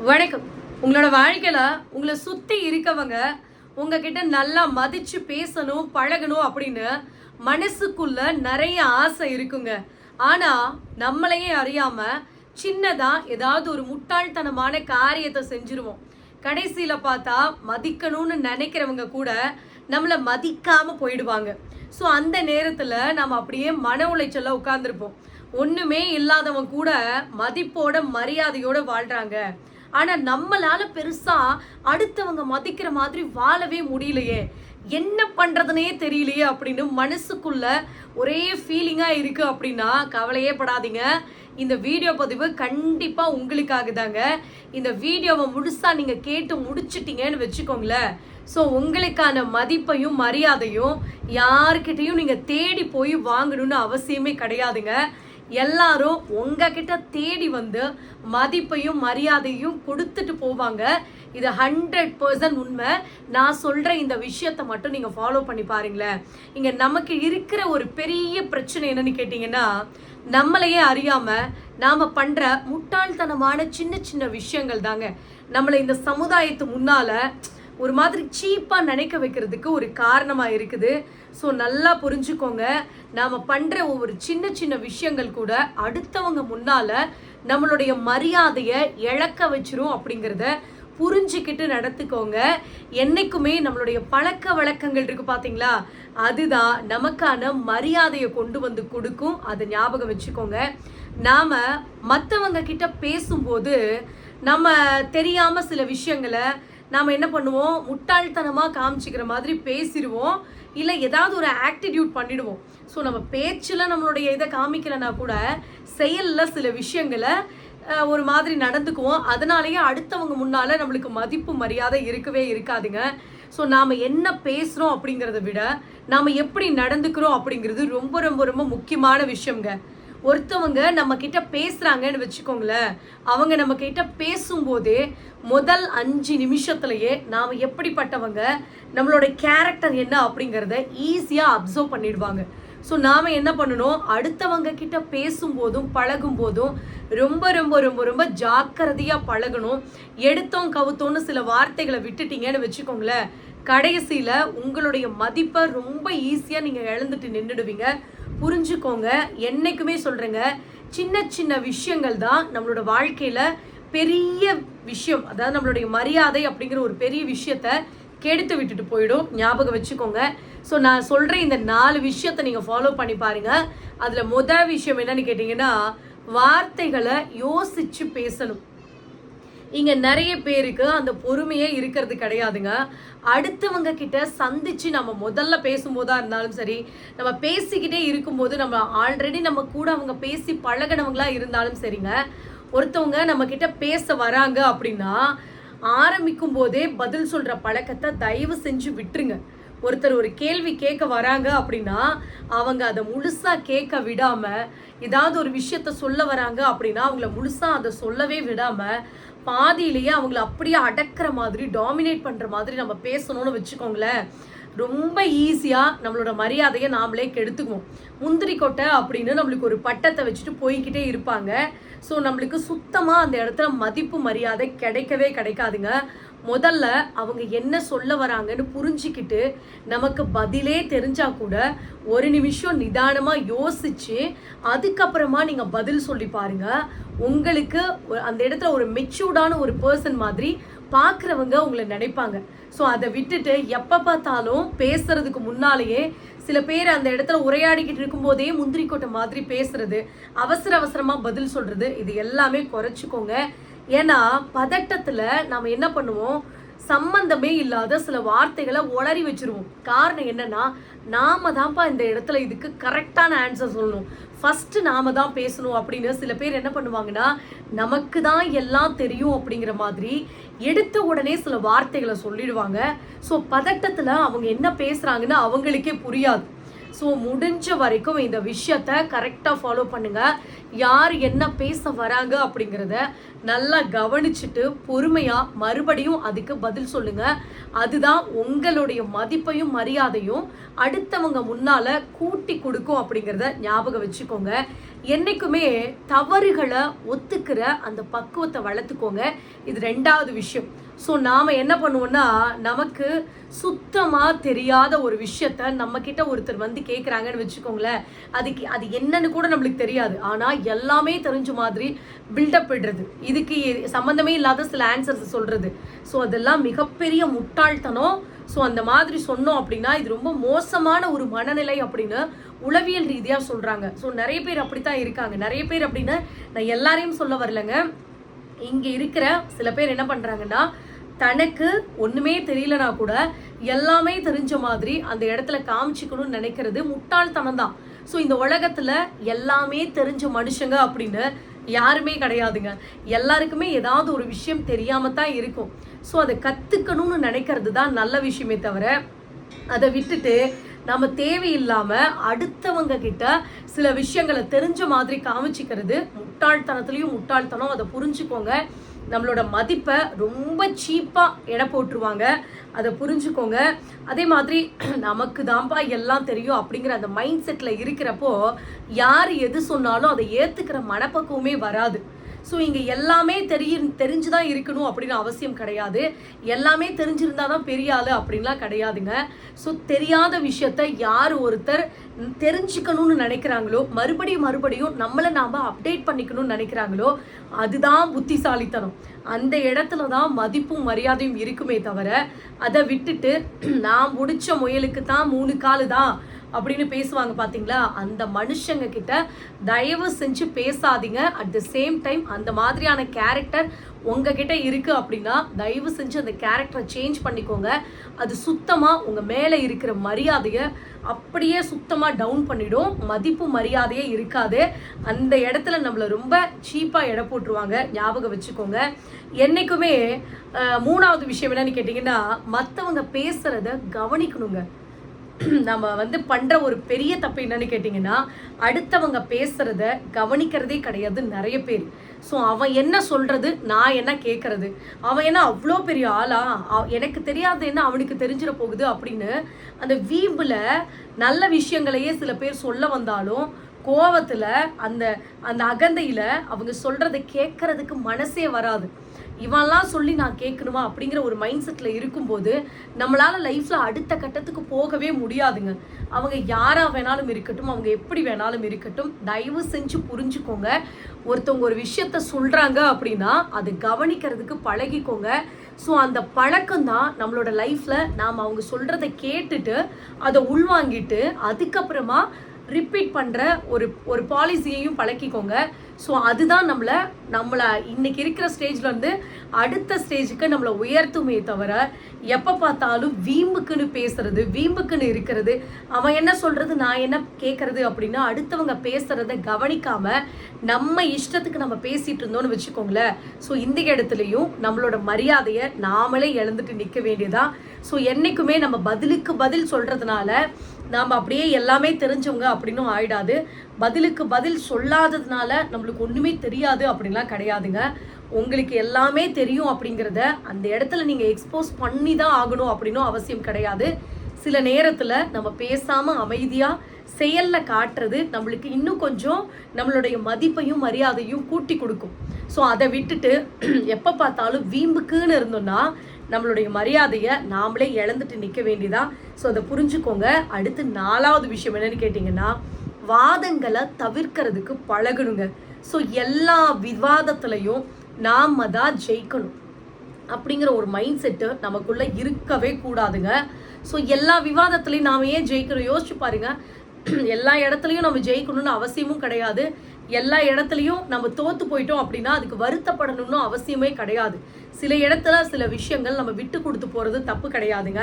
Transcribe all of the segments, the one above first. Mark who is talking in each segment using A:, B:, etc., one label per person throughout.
A: வணக்கம். உங்களோட வாழ்க்கையில உங்களை சுத்தி இருக்கவங்க உங்ககிட்ட நல்லா மதிச்சு பேசணும், பழகணும் அப்படின்னு மனசுக்குள்ள நிறைய ஆசை இருக்குங்க. ஆனா நம்மளையே அறியாம சின்னதா ஏதாவது ஒரு முட்டாள்தனமான காரியத்தை செஞ்சிருவோம். கடைசியில பார்த்தா மதிக்கணும்னு நினைக்கிறவங்க கூட நம்மளை மதிக்காம போயிடுவாங்க. ஸோ அந்த நேரத்துல நம்ம அப்படியே மன உளைச்சல்ல உட்கார்ந்துருப்போம். ஒண்ணுமே இல்லாதவங்க கூட மதிப்போட மரியாதையோட வாழ்றாங்க. ஆனா நம்மளால பெருசா அடுத்தவங்க மதிக்கிற மாதிரி வாழவே முடியலையே, என்ன பண்றதுனே தெரியலையே அப்படின்னு மனசுக்குள்ள ஒரே ஃபீலிங்கா இருக்கு அப்படின்னா கவலையே படாதீங்க. இந்த வீடியோ பதிவு கண்டிப்பா உங்களுக்காக தாங்க. இந்த வீடியோவை முழுசா நீங்க கேட்டு முடிச்சிட்டீங்கன்னு வச்சுக்கோங்களேன். ஸோ உங்களுக்கான மதிப்பையும் மரியாதையும் யாருக்கிட்டையும் நீங்க தேடி போய் வாங்கணும்னு அவசியமே கிடையாதுங்க. எல்லாரும் உங்ககிட்ட தேடி வந்து மதிப்பையும் மரியாதையும் கொடுத்துட்டு போவாங்க. இது 100% உண்மை. நான் சொல்ற இந்த விஷயத்தை மட்டும் நீங்க ஃபாலோ பண்ணி பாருங்களேன். இங்க நமக்கு இருக்கிற ஒரு பெரிய பிரச்சனை என்னன்னு கேட்டீங்கன்னா, நம்மளையே அறியாம நாம பண்ற முட்டாள்தனமான சின்ன சின்ன விஷயங்கள் தாங்க நம்மளை இந்த சமுதாயத்து முன்னால ஒரு மாதிரி சீப்பாக நினைக்க வைக்கிறதுக்கு ஒரு காரணமாக இருக்குது. ஸோ நல்லா புரிஞ்சுக்கோங்க. நாம் பண்ணுற ஒவ்வொரு சின்ன சின்ன விஷயங்கள் கூட அடுத்தவங்க முன்னால் நம்மளுடைய மரியாதையை இழக்க வச்சிரும் அப்படிங்கிறத புரிஞ்சுக்கிட்டு நடத்துக்கோங்க. என்னைக்குமே நம்மளுடைய பழக்க வழக்கங்கள் இருக்கு பார்த்தீங்களா, அதுதான் நமக்கான மரியாதையை கொண்டு வந்து கொடுக்கும். அதை ஞாபகம் வச்சுக்கோங்க. நாம் மற்றவங்க கிட்ட பேசும்போது நம்ம தெரியாமல் சில விஷயங்களை நாம் என்ன பண்ணுவோம், முட்டாள்தனமாக காமிச்சிக்கிற மாதிரி பேசிடுவோம், இல்லை ஏதாவது ஒரு ஆக்டிடியூட் பண்ணிடுவோம். ஸோ நம்ம பேச்சில் நம்மளுடைய இதை காமிக்கலைன்னா கூட செயலில் சில விஷயங்களை ஒரு மாதிரி நடந்துக்குவோம். அதனாலேயே அடுத்தவங்க முன்னால் நம்மளுக்கு மதிப்பு மரியாதை இருக்கவே இருக்காதுங்க. ஸோ நாம் என்ன பேசுகிறோம் அப்படிங்கிறத விட நாம் எப்படி நடந்துக்கிறோம் அப்படிங்கிறது ரொம்ப ரொம்ப ரொம்ப முக்கியமான விஷயங்க. ஒருத்தவங்க நம்ம கிட்ட பேசுறாங்கன்னு வச்சுக்கோங்களேன், அவங்க நம்ம கிட்ட பேசும்போதே முதல் 5 நிமிஷத்துலயே நாம் எப்படிப்பட்டவங்க, நம்மளோட கேரக்டர் என்ன அப்படிங்கிறத ஈஸியாக அப்சர்வ் பண்ணிடுவாங்க. ஸோ நாம் என்ன பண்ணணும், அடுத்தவங்க கிட்ட பேசும்போதும் பழகும் போதும் ரொம்ப ரொம்ப ரொம்ப ரொம்ப ஜாக்கிரதையாக பழகணும். எடுத்தோம் கவுத்தோன்னு சில வார்த்தைகளை விட்டுட்டீங்கன்னு வச்சுக்கோங்களேன், கடைசியில் உங்களுடைய மதிப்பை ரொம்ப ஈஸியாக நீங்கள் இழந்துட்டு நின்றுடுவீங்க. புரிஞ்சுக்கோங்க. என்னைக்குமே சொல்கிறேங்க, சின்ன சின்ன விஷயங்கள் தான் நம்மளோட வாழ்க்கையில் பெரிய விஷயம், அதாவது நம்மளுடைய மரியாதை அப்படிங்கிற ஒரு பெரிய விஷயத்த கெடுத்து விட்டுட்டு போயிடும். ஞாபகம் வச்சுக்கோங்க. ஸோ நான் சொல்கிற இந்த 4 விஷயத்தை நீங்கள் ஃபாலோ பண்ணி பாருங்கள். அதில் முதல் விஷயம் என்னன்னு கேட்டிங்கன்னா, வார்த்தைகளை யோசித்து பேசணும். இங்கே நிறைய பேருக்கு அந்த பொறுமையே இருக்கிறது கிடையாதுங்க. அடுத்தவங்க கிட்ட சந்திச்சு நம்ம முதல்ல பேசும்போதா இருந்தாலும் சரி, நம்ம பேசிக்கிட்டே இருக்கும்போது நம்ம ஆல்ரெடி நம்ம கூட அவங்க பேசி பழகினவங்களா இருந்தாலும் சரிங்க, ஒருத்தவங்க நம்ம கிட்ட பேச வராங்க அப்படின்னா ஆரம்பிக்கும் போதே பதில் சொல்ற பழக்கத்தை தயவு செஞ்சு விட்டுருங்க. ஒருத்தர் ஒரு கேள்வி கேட்க வராங்க அப்படின்னா அவங்க அதை முழுசா கேட்க விடாம, ஏதாவது ஒரு விஷயத்த சொல்ல வராங்க அப்படின்னா அவங்கள முழுசா அதை சொல்லவே விடாம பாதியிலேயே அவங்கள அப்படியே அடக்கிற மாதிரி டாமினேட் பண்ற மாதிரி நம்ம பேசணும்னு வச்சுக்கோங்களேன், ரொம்ப ஈஸியாக நம்மளோட மரியாதையை நாமளே கெடுத்துக்குவோம். முந்திரி கொட்டை அப்படின்னு நம்மளுக்கு ஒரு பட்டத்தை வச்சுட்டு போய்கிட்டே இருப்பாங்க. ஸோ நம்மளுக்கு சுத்தமாக அந்த இடத்துல மதிப்பு மரியாதை கிடைக்கவே கிடைக்காதுங்க. முதல்ல அவங்க என்ன சொல்ல வராங்கன்னு புரிஞ்சுக்கிட்டு நமக்கு பதிலே தெரிஞ்சா கூட ஒரு நிமிஷம் நிதானமாக யோசிச்சு அதுக்கப்புறமா நீங்கள் பதில் சொல்லி பாருங்க. உங்களுக்கு அந்த இடத்துல ஒரு மெச்சூர்டான ஒரு பர்சன் மாதிரி பார்க்குறவங்க உங்களை நினைப்பாங்க. ஸோ அதை விட்டுட்டு எப்போ பார்த்தாலும் பேசுறதுக்கு முன்னாலேயே சில பேர் அந்த இடத்துல உரையாடிக்கிட்டு இருக்கும்போதே முந்திரி கொட்டை மாதிரி பேசுறது, அவசர அவசரமாக பதில் சொல்றது, இது எல்லாமே குறைச்சிக்கோங்க. ஏன்னா பதட்டத்தில் நாம் என்ன பண்ணுவோம், சம்பந்தமே இல்லாத சில வார்த்தைகளை உளறி வச்சிருவோம். காரணம் என்னன்னா, நாம தான்ப்பா இந்த இடத்துல இதுக்கு கரெக்டான ஆன்சர் சொல்லணும், ஃபர்ஸ்ட் நாம தான் பேசணும் அப்படின்னு சில பேர் என்ன பண்ணுவாங்கன்னா, நமக்கு தான் எல்லாம் தெரியும் அப்படிங்கிற மாதிரி எடுத்த உடனே சில வார்த்தைகளை சொல்லிடுவாங்க. ஸோ பதட்டத்தில் அவங்க என்ன பேசுறாங்கன்னு அவங்களுக்கே புரியாது. ஸோ முடிஞ்ச வரைக்கும் இந்த விஷயத்த கரெக்டாக ஃபாலோ பண்ணுங்க. யார் என்ன பேச வராங்க அப்படிங்கிறத நல்லா கவனிச்சுட்டு பொறுமையாக மறுபடியும் அதுக்கு பதில் சொல்லுங்க. அதுதான் உங்களுடைய மதிப்பையும் மரியாதையும் அடுத்தவங்க முன்னால் கூட்டி கொடுக்கும் அப்படிங்கிறத ஞாபகம் வச்சுக்கோங்க. என்னைக்குமே தவறுகளை ஒத்துக்கிற அந்த பக்குவத்தை வளர்த்துக்கோங்க. இது 2வது விஷயம். ஸோ நாம் என்ன பண்ணுவோம்னா, நமக்கு சுத்தமாக தெரியாத ஒரு விஷயத்த நம்மக்கிட்ட ஒருத்தர் வந்து கேட்குறாங்கன்னு வச்சுக்கோங்களேன், அது என்னன்னு கூட நம்மளுக்கு தெரியாது. ஆனால் எல்லாமே தெரிஞ்ச மாதிரி பில்டப் இடுறது, இதுக்கு சம்மந்தமே இல்லாத சில ஆன்சர்ஸ் சொல்கிறது. ஸோ அதெல்லாம் மிகப்பெரிய முட்டாள்தனம். ஸோ அந்த மாதிரி சொன்னோம் அப்படின்னா இது ரொம்ப மோசமான ஒரு மனநிலை அப்படின்னு உளவியல் ரீதியாக சொல்கிறாங்க. ஸோ நிறைய பேர் அப்படித்தான் இருக்காங்க. நிறைய பேர் அப்படின்னு நான் எல்லாரையும் சொல்ல வரலைங்க. இங்கே இருக்கிற சில பேர் என்ன பண்ணுறாங்கன்னா, தனக்கு ஒன்றுமே தெரியலனா கூட எல்லாமே தெரிஞ்ச மாதிரி அந்த இடத்துல காமிச்சிக்கணும்னு நினைக்கிறது முட்டாள்தனம் தான். ஸோ இந்த உலகத்தில் எல்லாமே தெரிஞ்ச மனுஷங்க அப்படின்னு யாருமே கிடையாதுங்க. எல்லாருக்குமே ஏதாவது ஒரு விஷயம் தெரியாம தான் இருக்கும். ஸோ அதை கற்றுக்கணும்னு நினைக்கிறது தான் நல்ல விஷயமே தவிர, அதை விட்டுட்டு நம்ம தேவையில்லாமல் அடுத்தவங்க கிட்ட சில விஷயங்களை தெரிஞ்ச மாதிரி காமிச்சிக்கிறது முட்டாள்தனத்துலேயும் முட்டாள்தனம். அதை புரிஞ்சுக்கோங்க. நம்மளோட மதிப்பை ரொம்ப சீப்பாக எடை போட்டுருவாங்க. அதை புரிஞ்சுக்கோங்க. அதே மாதிரி நமக்கு தான்ப்பா எல்லாம் தெரியும் அப்படிங்கிற அந்த மைண்ட் செட்டில் இருக்கிறப்போ யார் எது சொன்னாலும் அதை ஏற்றுக்கிற மனப்பக்குவமே வராது. ஸோ இங்கே எல்லாமே தெரிஞ்சுதான் இருக்கணும் அப்படின்னு அவசியம் கிடையாது. எல்லாமே தெரிஞ்சிருந்தா தான் பெரிய ஆள் அப்படின்லாம் கிடையாதுங்க. ஸோ தெரியாத விஷயத்த யார் ஒருத்தர் தெரிஞ்சுக்கணும்னு நினைக்கிறாங்களோ, மறுபடியும் நம்மளை நாம் அப்டேட் பண்ணிக்கணும்னு நினைக்கிறாங்களோ, அதுதான் புத்திசாலித்தனம். அந்த இடத்துல தான் மதிப்பும் மரியாதையும் இருக்குமே தவிர, அதை விட்டுட்டு நான் முடிச்ச முயலுக்கு தான் 3 காலு தான் அப்படின்னு பேசுவாங்க பார்த்தீங்களா, அந்த மனுஷங்க கிட்ட தயவு செஞ்சு பேசாதீங்க. அட் த சேம் டைம் அந்த மாதிரியான கேரக்டர் உங்ககிட்ட இருக்குது அப்படின்னா தயவு செஞ்சு அந்த கேரக்டரை சேஞ்ச் பண்ணிக்கோங்க. அது சுத்தமாக உங்கள் மேலே இருக்கிற மரியாதையை அப்படியே சுத்தமாக டவுன் பண்ணிடும். மதிப்பு மரியாதையே இருக்காது. அந்த இடத்துல நம்மளை ரொம்ப சீப்பாக எடை போட்டுருவாங்க. ஞாபகம் வச்சுக்கோங்க. என்றைக்குமே 3வது விஷயம் என்னன்னு கேட்டிங்கன்னா, மற்றவங்க பேசுகிறத கவனிக்கணுங்க. நம்ம வந்து பண்ணுற ஒரு பெரிய தப்பு என்னன்னு கேட்டிங்கன்னா, அடுத்தவங்க பேசுகிறத கவனிக்கிறதே கிடையாது நிறைய பேர். ஸோ அவன் என்ன சொல்கிறது, நான் என்ன கேட்குறது, அவன் என்ன அவ்வளோ பெரிய ஆளா, எனக்கு தெரியாது என்ன அவனுக்கு தெரிஞ்சிட போகுது அப்படின்னு அந்த வீம்பில் நல்ல விஷயங்களையே சில பேர் சொல்ல வந்தாலும் கோவத்தில் அந்த அந்த அகந்தையில் அவங்க சொல்கிறத கேட்கறதுக்கு மனசே வராது. இவன்லாம் சொல்லி நான் கேட்கணுமா அப்படிங்கிற ஒரு மைண்ட் செட்டில் இருக்கும்போது நம்மளால் லைஃப்பில் அடுத்த கட்டத்துக்கு போகவே முடியாதுங்க. அவங்க யாராக வேணாலும் இருக்கட்டும், அவங்க எப்படி வேணாலும் இருக்கட்டும், தயவு செஞ்சு புரிஞ்சுக்கோங்க. ஒருத்தவங்க ஒரு விஷயத்த சொல்கிறாங்க அப்படின்னா அது கவனிக்கிறதுக்கு பழகிக்கோங்க. ஸோ அந்த பழக்கம் தான் நம்மளோட லைஃப்பில் நாம் அவங்க சொல்கிறத கேட்டுட்டு அதை உள்வாங்கிட்டு அதுக்கப்புறமா ரிப்பீட் பண்ணுற ஒரு பாலிசியையும் பழக்கிக்கோங்க. ஸோ அதுதான் நம்மளை இன்னைக்கு இருக்கிற ஸ்டேஜ்லேருந்து அடுத்த ஸ்டேஜுக்கு நம்மளை உயர்த்துமே தவிர, எப்போ பார்த்தாலும் வீம்புக்குன்னு பேசுறது, வீம்புக்குன்னு இருக்கிறது, அவன் என்ன சொல்கிறது நான் என்ன கேட்குறது அப்படின்னா அடுத்தவங்க பேசுகிறத கவனிக்காமல் நம்ம இஷ்டத்துக்கு நம்ம பேசிகிட்டு இருந்தோம்னு வச்சுக்கோங்களேன். ஸோ இந்த இடத்துலையும் நம்மளோட மரியாதையை நாமளே இழந்துட்டு நிற்க வேண்டியதான். ஸோ என்றைக்குமே நம்ம பதிலுக்கு பதில் சொல்கிறதுனால நாம் அப்படியே எல்லாமே தெரிஞ்சவங்க அப்படின்னும் ஆயிடாது. பதிலுக்கு பதில் சொல்லாததுனால நம்மளுக்கு ஒன்றுமே தெரியாது அப்படின்லாம் கிடையாதுங்க. உங்களுக்கு எல்லாமே தெரியும் அப்படிங்கிறத அந்த இடத்துல நீங்கள் எக்ஸ்போஸ் பண்ணி தான் ஆகணும் அப்படின்னும் அவசியம் கிடையாது. சில நேரத்தில் நம்ம பேசாமல் அமைதியாக செயலில் காட்டுறது நம்மளுக்கு இன்னும் கொஞ்சம் நம்மளுடைய மதிப்பையும் மரியாதையும் கூட்டி கொடுக்கும். ஸோ அதை விட்டுட்டு எப்போ பார்த்தாலும் வீம்புக்குன்னு இருந்தோம்னா நம்மளுடைய மரியாதையை நாமளே இழந்துட்டு நிற்க வேண்டியதான். ஸோ அதை புரிஞ்சுக்கோங்க. அடுத்து 4வது விஷயம் என்னன்னு கேட்டிங்கன்னா, வாதங்களை தவிர்க்கிறதுக்கு பழகணுங்க. ஸோ எல்லா விவாதத்துலையும் நாம் தான் ஜெயிக்கணும் அப்படிங்கிற ஒரு மைண்ட் செட்டு நமக்குள்ளே இருக்கவே கூடாதுங்க. ஸோ எல்லா விவாதத்துலையும் நாம் ஏன் ஜெயிக்கணும் யோசிச்சு பாருங்க. எல்லா இடத்துலையும் நம்ம ஜெயிக்கணும்னு அவசியமும் கிடையாது. எல்லா இடத்துலையும் நம்ம தோற்று போயிட்டோம் அப்படின்னா அதுக்கு வருத்தப்படணும்னு அவசியமே கிடையாது. சில இடத்துல சில விஷயங்கள் நம்ம விட்டு கொடுத்து போகிறது தப்பு கிடையாதுங்க.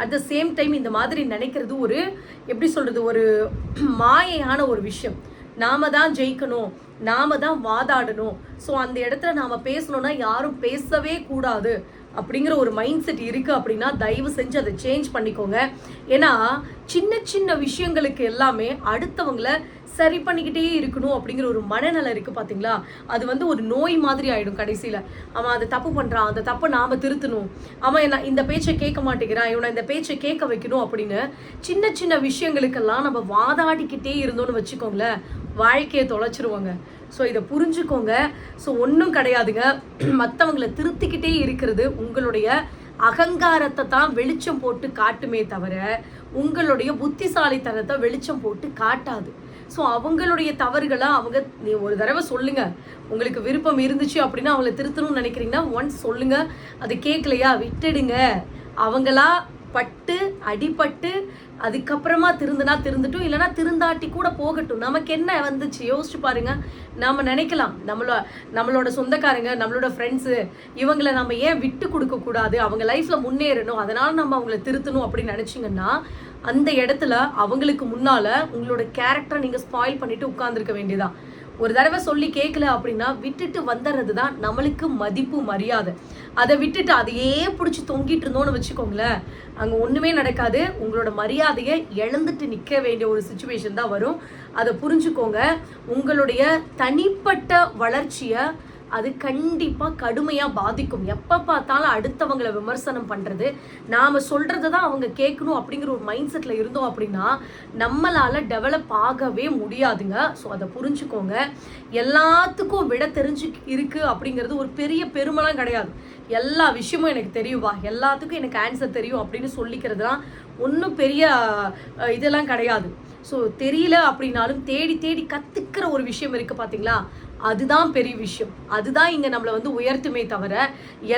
A: அட் த சேம் டைம் இந்த மாதிரி நினைக்கிறது ஒரு எப்படி சொல்கிறது, ஒரு மாயையான ஒரு விஷயம். நாம தான் ஜெயிக்கணும், நாம தான் வாதாடணும், ஸோ அந்த இடத்துல நாம் பேசணும்னா யாரும் பேசவே கூடாது அப்படிங்கிற ஒரு மைண்ட் செட் இருக்குது அப்படின்னா தயவு செஞ்சு அதை சேஞ்ச் பண்ணிக்கோங்க. ஏன்னா சின்ன சின்ன விஷயங்களுக்கு எல்லாமே அடுத்தவங்களை சரி பண்ணிக்கிட்டே இருக்கணும் அப்படிங்கிற ஒரு மனநலம் இருக்குது பார்த்தீங்களா, அது வந்து ஒரு நோய் மாதிரி ஆகிடும். கடைசியில் அவன் அதை தப்பு பண்ணுறான், அந்த தப்பை நாம் திருத்தணும், அவன் இந்த பேச்சை கேட்க மாட்டேங்கிறான், இவனை இந்த பேச்சை கேட்க வைக்கணும் அப்படின்னு சின்ன சின்ன விஷயங்களுக்கெல்லாம் நம்ம வாதாடிக்கிட்டே இருந்தோன்னு வச்சுக்கோங்களேன், வாழ்க்கையை தொலைச்சிருவாங்க. ஸோ இதை புரிஞ்சுக்கோங்க. ஸோ ஒன்றும் கிடையாதுங்க. மற்றவங்களை திருத்திக்கிட்டே இருக்கிறது உங்களுடைய அகங்காரத்தை தான் வெளிச்சம் போட்டு காட்டுமே தவிர உங்களுடைய புத்திசாலித்தனத்தை வெளிச்சம் போட்டு காட்டாது. ஸோ அவங்களுடைய தவறுகளை அவங்க நீ ஒரு தடவை சொல்லுங்க. உங்களுக்கு விருப்பம் இருந்துச்சு அப்படின்னா அவங்கள திருத்தணும்னு நினைக்கிறீங்கன்னா ஒன்ஸ் சொல்லுங்க. அது கேட்கலையா விட்டுடுங்க. அவங்களா பட்டு அடிபட்டு அதுக்கப்புறமா திருந்துட்டும், இல்லைன்னா திருந்தாட்டி கூட போகட்டும். நமக்கு என்ன வந்துச்சு யோசிச்சு பாருங்க. நாம நினைக்கலாம் நம்மளோட சொந்தக்காரங்க, நம்மளோட ஃப்ரெண்ட்ஸு, இவங்களை நம்ம ஏன் விட்டு கொடுக்க கூடாது, அவங்க லைஃப்ல முன்னேறணும், அதனால நம்ம அவங்கள திருத்தணும் அப்படின்னு நினைச்சிங்கன்னா அந்த இடத்துல அவங்களுக்கு முன்னால உங்களோட கேரக்டரை நீங்க ஸ்பாயில் பண்ணிட்டு உட்கார்ந்துருக்க வேண்டியதான். ஒரு தடவை சொல்லி கேட்கல அப்படின்னா விட்டுட்டு வந்துடுறது தான் நம்மளுக்கு மதிப்பு மரியாதை. அதை விட்டுட்டு அதையே பிடிச்சி தொங்கிட்டு இருந்தோன்னு வச்சுக்கோங்களேன், அங்கே ஒன்றுமே நடக்காது. உங்களோட மரியாதையை இழந்துட்டு நிற்க வேண்டிய ஒரு சுச்சுவேஷன் தான் வரும். அதை புரிஞ்சுக்கோங்க. உங்களுடைய தனிப்பட்ட வளர்ச்சியை அது கண்டிப்பாக கடுமையாக பாதிக்கும். எப்போ பார்த்தாலும் அடுத்தவங்களை விமர்சனம் பண்ணுறது, நாம் சொல்கிறத தான் அவங்க கேட்கணும் அப்படிங்கிற ஒரு மைண்ட் செட்டில் இருந்தோம் அப்படின்னா நம்மளால் டெவலப் ஆகவே முடியாதுங்க. ஸோ அதை புரிஞ்சுக்கோங்க. எல்லாத்துக்கும் விட தெரிஞ்சு இருக்குது அப்படிங்கிறது ஒரு பெரிய பெருமைலாம் கிடையாது. எல்லா விஷயமும் எனக்கு தெரியுவா, எல்லாத்துக்கும் எனக்கு ஆன்சர் தெரியும் அப்படின்னு சொல்லிக்கிறதுலாம் ஒன்றும் பெரிய இதெல்லாம் கிடையாது. ஸோ தெரியல அப்படின்னாலும் தேடி தேடி கற்றுக்கிற ஒரு விஷயம் இருக்குது பார்த்தீங்களா, அதுதான் பெரிய விஷயம். அதுதான் இங்கே நம்மளை வந்து உயர்த்துமே தவிர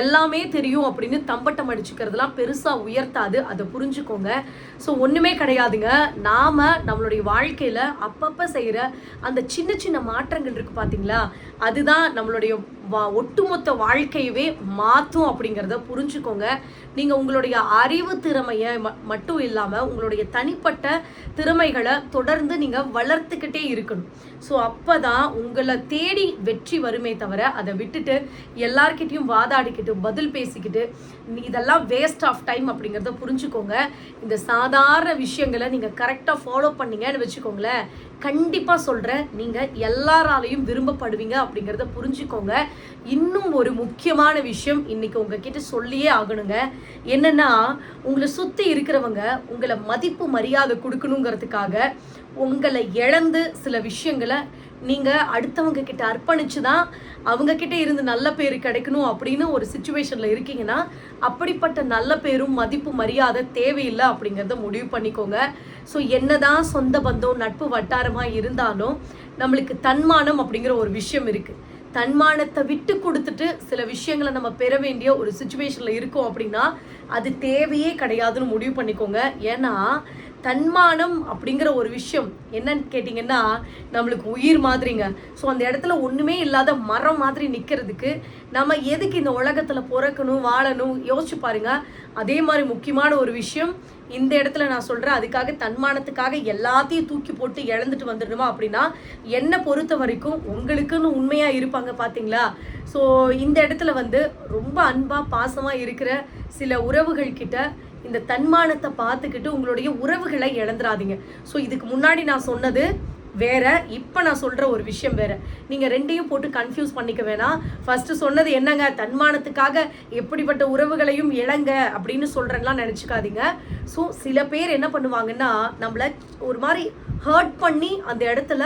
A: எல்லாமே தெரியும் அப்படின்னு தம்பட்டம் அடிச்சுக்கிறதுலாம் பெருசாக உயர்த்தாது. அதை புரிஞ்சுக்கோங்க. ஸோ ஒன்றுமே கிடையாதுங்க. நாம் நம்மளுடைய வாழ்க்கையில் அப்பப்போ செய்கிற அந்த சின்ன சின்ன மாற்றங்கள் இருக்குது பார்த்தீங்களா, அதுதான் நம்மளுடைய ஒட்டுமொத்த வாழ்க்கையவே மாற்றும் அப்படிங்கிறத புரிஞ்சுக்கோங்க. நீங்கள் உங்களுடைய அறிவு திறமையை மட்டும் இல்லாமல் உங்களுடைய தனிப்பட்ட திறமைகளை தொடர்ந்து நீங்கள் வளர்த்துக்கிட்டே இருக்கணும். ஸோ அப்போ தான் உங்களை தேடி வெற்றி வருமே தவிர அதை விட்டுட்டு எல்லார்கிட்டையும் வாதாடிக்கிட்டு பதில் பேசிக்கிட்டு இதெல்லாம் வேஸ்ட் ஆஃப் டைம் அப்படிங்கிறத புரிஞ்சுக்கோங்க. இந்த சாதாரண விஷயங்களை நீங்கள் கரெக்டாக ஃபாலோ பண்ணீங்கன்னு வச்சுக்கோங்களேன், கண்டிப்பாக சொல்கிறேன், நீங்கள் எல்லாராலையும் விரும்பப்படுவீங்க அப்படிங்கிறத புரிஞ்சுக்கோங்க. இன்னும் ஒரு முக்கியமான விஷயம் இன்னைக்கு உங்ககிட்ட சொல்லியே ஆகணுங்க. என்னென்னா, உங்களை சுற்றி இருக்கிறவங்க உங்களை மதிப்பு மரியாதை கொடுக்கணுங்கிறதுக்காக உங்களை இழந்து சில விஷயங்களை நீங்கள் அடுத்தவங்க கிட்ட அர்ப்பணிச்சு தான் அவங்க கிட்ட இருந்து நல்ல பேர் கிடைக்கணும் அப்படின்னு ஒரு சுச்சுவேஷனில் இருக்கீங்கன்னா அப்படிப்பட்ட நல்ல பேரும் மதிப்பு மரியாதை தேவையில்லை அப்படிங்கிறத முடிவு பண்ணிக்கோங்க. ஸோ என்னதான் சொந்த பந்தம் நட்பு வட்டாரமாக இருந்தாலும் நம்மளுக்கு தன்மானம் அப்படிங்கிற ஒரு விஷயம் இருக்குது. தன்மானத்தை விட்டு கொடுத்துட்டு சில விஷயங்களை நம்ம பெற வேண்டிய ஒரு சுச்சுவேஷனில் இருக்கோம் அப்படின்னா அது தேவையே கிடையாதுன்னு முடிவு பண்ணிக்கோங்க. ஏன்னா தன்மானம் அப்படிங்கிற ஒரு விஷயம் என்னன்னு கேட்டிங்கன்னா நம்மளுக்கு உயிர் மாதிரிங்க. ஸோ அந்த இடத்துல ஒன்றுமே இல்லாத மரம் மாதிரி நிற்கிறதுக்கு நம்ம எதுக்கு இந்த உலகத்தில் பிறக்கணும் வாழணும் யோசிச்சு பாருங்க. அதே மாதிரி முக்கியமான ஒரு விஷயம் இந்த இடத்துல நான் சொல்கிறேன், அதுக்காக தன்மானத்துக்காக எல்லாத்தையும் தூக்கி போட்டு இழந்துட்டு வந்துடணுமா அப்படின்னா என்னை பொறுத்த வரைக்கும் உங்களுக்குன்னு உண்மையாக இருப்பாங்க பார்த்தீங்களா. ஸோ இந்த இடத்துல வந்து ரொம்ப அன்பாக பாசமாக இருக்கிற சில உறவுகள் கிட்ட இந்த தன்மானத்தை பார்த்துக்கிட்டு உங்களுடைய உறவுகளை இழந்துடாதீங்க. ஸோ இதுக்கு முன்னாடி நான் சொன்னது வேற, இப்போ நான் சொல்கிற ஒரு விஷயம் வேற. நீங்கள் ரெண்டையும் போட்டு கன்ஃபியூஸ் பண்ணிக்க வேணாம். ஃபர்ஸ்ட் சொன்னது என்னங்க, தன்மானத்துக்காக எப்படிப்பட்ட உறவுகளையும் இழங்க அப்படின்னு சொல்கிறேன்லாம் நினச்சிக்காதீங்க. ஸோ சில பேர் என்ன பண்ணுவாங்கன்னா நம்மளை ஒரு மாதிரி ஹர்ட் பண்ணி அந்த இடத்துல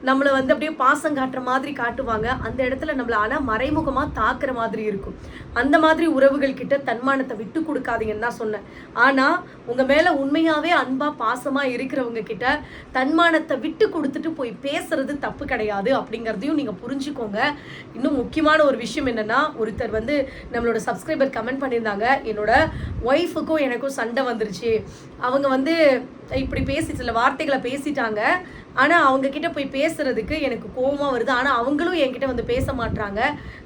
A: நம்மளை வந்து அப்படியே பாசம் காட்டுற மாதிரி காட்டுவாங்க. அந்த இடத்துல நம்மளை ஆனால் மறைமுகமாக தாக்குற மாதிரி இருக்கும். அந்த மாதிரி உறவுகள் கிட்ட தன்மானத்தை விட்டு கொடுக்காதீங்கன்னு தான் சொன்னேன். ஆனால் உங்கள் மேலே உண்மையாகவே அன்பாக பாசமாக இருக்கிறவங்க கிட்ட தன்மானத்தை விட்டு கொடுத்துட்டு போய் பேசுறது தப்பு கிடையாது அப்படிங்கிறதையும் நீங்கள் புரிஞ்சுக்கோங்க. இன்னும் முக்கியமான ஒரு விஷயம் என்னென்னா, ஒருத்தர் வந்து நம்மளோட சப்ஸ்கிரைபர் கமெண்ட் பண்ணியிருந்தாங்க, என்னோட ஒய்ஃபுக்கும் எனக்கும் சண்டை வந்துருச்சு, அவங்க வந்து இப்படி பேசி சில வார்த்தைகளை பேசிட்டாங்க, ஆனால் அவங்கக்கிட்ட போய் பேசுகிறதுக்கு எனக்கு கோபமாக வருது, ஆனால் அவங்களும் என்கிட்ட வந்து பேச மாட்டாங்க.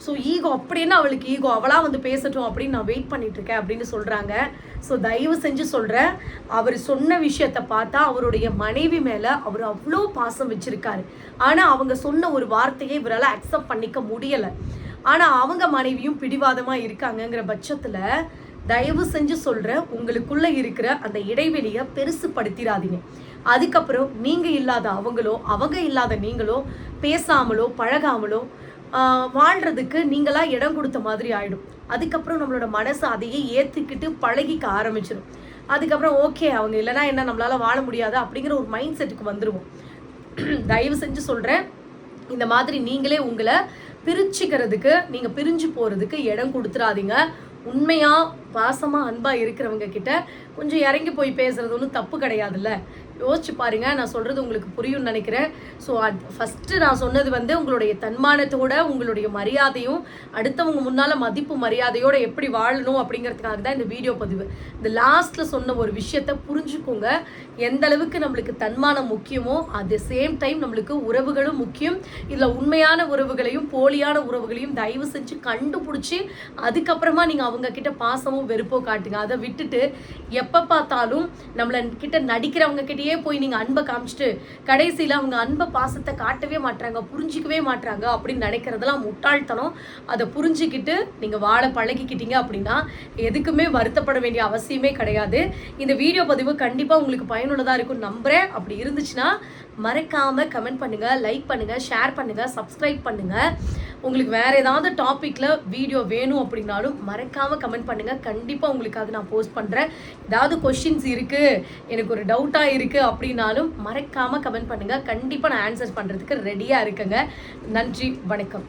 A: ஸோ ஈகோ அப்படின்னா அவளுக்கு ஈகோ, அவளாக வந்து பேசட்டும் அப்படின்னு நான் வெயிட் பண்ணிகிட்ருக்கேன் அப்படின்னு சொல்கிறாங்க. ஸோ தயவு செஞ்சு சொல்கிறேன், அவர் சொன்ன விஷயத்தை பார்த்தா அவருடைய மனைவி மேலே அவர் அவ்வளோ பாசம் வச்சுருக்காரு. ஆனால் அவங்க சொன்ன ஒரு வார்த்தையை இவரால் அக்செப்ட் பண்ணிக்க முடியலை. ஆனால் அவங்க மனைவியும் பிடிவாதமாக இருக்காங்கங்கிற பட்சத்தில் தயவு செஞ்சு சொல்கிறேன், உங்களுக்குள்ளே இருக்கிற அந்த இடைவெளியை பெருசுப்படுத்திடாதீங்க. அதுக்கப்புறம் நீங்கள் இல்லாத அவங்களோ அவங்க இல்லாத நீங்களோ பேசாமலோ பழகாமலோ வாழ்கிறதுக்கு நீங்களாக இடம் கொடுத்த மாதிரி ஆகிடும். அதுக்கப்புறம் நம்மளோட மனசு அதையே ஏற்றுக்கிட்டு பழகிக்க ஆரம்பிச்சிடும். அதுக்கப்புறம் ஓகே அவங்க இல்லைனா என்ன நம்மளால் வாழ முடியாது அப்படிங்கிற ஒரு மைண்ட் செட்டுக்கு வந்துடுவோம். தயவு செஞ்சு சொல்கிறேன், இந்த மாதிரி நீங்களே உங்களை பிரிச்சுக்கிறதுக்கு, நீங்கள் பிரிஞ்சு போகிறதுக்கு இடம் கொடுத்துடாதீங்க. உண்மையாக பாசமாக அன்பாக இருக்கிறவங்க கிட்ட கொஞ்சம் இறங்கி போய் பேசுறது ஒன்றும் தப்பு கிடையாதுல்ல. யோசிச்சு பாருங்க, நான் சொல்கிறது உங்களுக்கு புரியும்னு நினைக்கிறேன். ஸோ ஃபஸ்ட்டு நான் சொன்னது வந்து உங்களுடைய தன்மானத்தோட உங்களுடைய மரியாதையும் அடுத்தவங்க முன்னால் மதிப்பு மரியாதையோட எப்படி வாழணும் அப்படிங்கிறதுக்காக தான் இந்த வீடியோ பதிவு. இந்த லாஸ்ட்டில் சொன்ன ஒரு விஷயத்த புரிஞ்சுக்கோங்க. எந்த அளவுக்கு நம்மளுக்கு தன்மானம் முக்கியமோ அட் த சேம் டைம் நம்மளுக்கு உறவுகளும் முக்கியம். இதில் உண்மையான உறவுகளையும் போலியான உறவுகளையும் தயவு செஞ்சு கண்டுபிடிச்சி அதுக்கப்புறமா நீங்கள் அவங்க கிட்ட பாசமோ வெறுப்போ காட்டுங்க. அதை விட்டுட்டு எப்போ பார்த்தாலும் நம்மளை கிட்ட நடிக்கிறவங்க கிட்டேயே போய் நீங்கள் அன்பை காமிச்சிட்டு கடைசியில் அவங்க அன்பை பாசத்தை காட்டவே மாட்டாங்க, புரிஞ்சிக்கவே மாட்டாங்க அப்படின்னு நினைக்கிறதெல்லாம் முட்டாள்தனம். அதை புரிஞ்சுக்கிட்டு நீங்கள் வாழ பழகிக்கிட்டீங்க அப்படின்னா எதுக்குமே வருத்தப்பட வேண்டிய அவசியமே கிடையாது. இந்த வீடியோ பதிவு கண்டிப்பாக உங்களுக்கு பயனுள்ளதாக இருக்கும் நம்புகிறேன். அப்படி இருந்துச்சுன்னா மறக்காமல் கமெண்ட் பண்ணுங்கள், லைக் பண்ணுங்கள், ஷேர் பண்ணுங்கள், சப்ஸ்கிரைப் பண்ணுங்கள். உங்களுக்கு வேறு ஏதாவது டாப்பிக்கில் வீடியோ வேணும் அப்படின்னாலும் மறக்காமல் கமெண்ட் பண்ணுங்கள். கண்டிப்பாக உங்களுக்காக நான் போஸ்ட் பண்ணுறேன். ஏதாவது கொஷின்ஸ் இருக்குது, எனக்கு ஒரு டவுட்டாக இருக்குது அப்படின்னாலும் மறக்காமல் கமெண்ட் பண்ணுங்கள். கண்டிப்பாக நான் ஆன்சர் பண்ணுறதுக்கு ரெடியாக இருக்கேங்க. நன்றி, வணக்கம்.